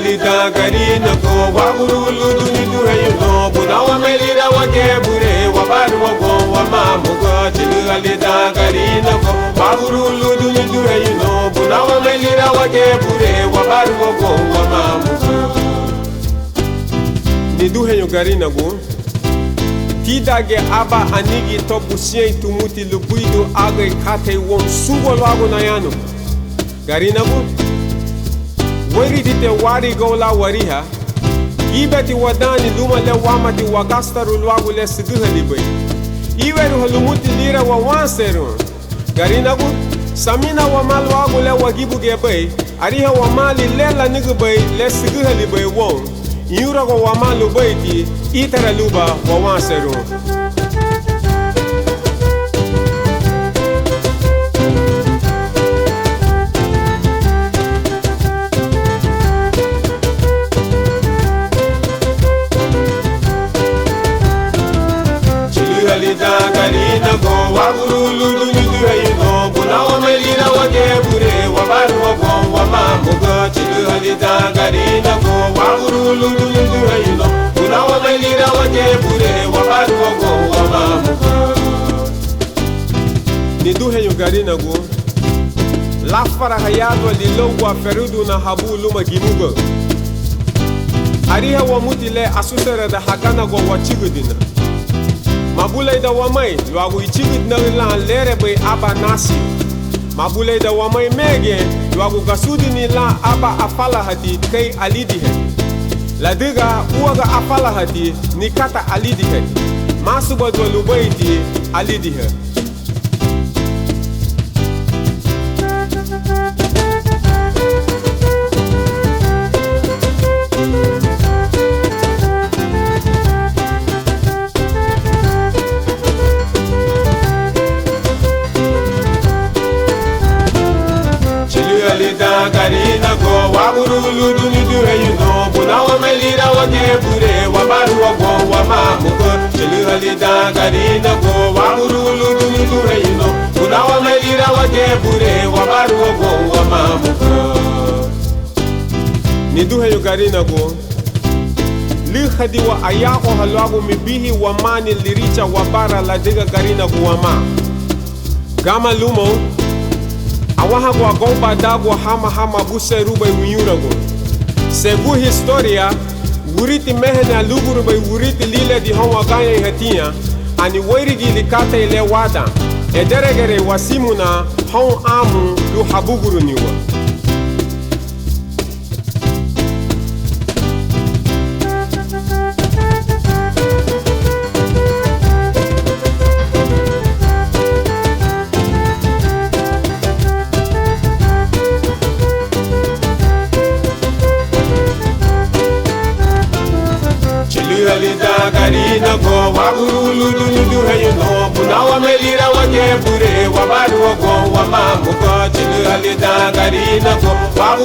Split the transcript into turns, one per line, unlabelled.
halida gari na go wa burulu duni du hayno bunawa melira wa gebure wa baru wa go wa mamugo chilu halida gari na go wa burulu duni du hayno bunawa melira wa gebure wa baru wa go wa mamugo ni du hayo gari na go tidage aba anigi to busien tumuti lubuido agai kate won sugo lago nayano gari na go wari dite wari gola wariha ibeti wadani luma le wamati wagastaru lwagu le siduha libai iweru halumuti lira wa wanseru gari na go samina wa mal wagu le wagibu gebai ariha wa mali lela nigubai le siduha libai won yura go wa malu baiti itara luba wa wanseru halida gari na go wa burulu duni du hayno bunawa melira wa gebure wa baru wa go wa mamugo chilu halida gari na go wa burulu duni du hayno bunawa melira wa gebure wa baru wa go wa mamugo ni du hayo gari na go la fara hayado lilo wa ferudu na habu luma gimugo ariha wa mutile asusera da hakana go wa chigudina mabulai da wamai lwagu ichigit na la lere bai aba nasi mabulai da wamai mege lwagu gasudi ni la aba afala hati kai alidi he la diga uaga afala hati ni kata alidi he masu badwa lubaiti alidi he halida gari na go wa burulu duni du hayno bunawa melira wa gebure wa baru wa go wa mamugo chilu halida gari na go wa burulu duni du hayno bunawa melira wa gebure wa baru wa go wa mamugo ni du hayo gari na go li khadi wa ayako halwago mibihi wa mani liricha wa bara la diga gari na go wa ma gama lumo awaha gwa gomba dagwa hama buse rubai winyurago segu historia wuriti mehena luguru bai wuriti lile di hawa gaya hatia ani wairigi likata ile wada ederegere wasimuna hon amu lu habuguru niwa halida gari na go wa burulu duni du hayno bunawa melira wa gebure wa baru wa go wa mamugo chilu halida gari na go wa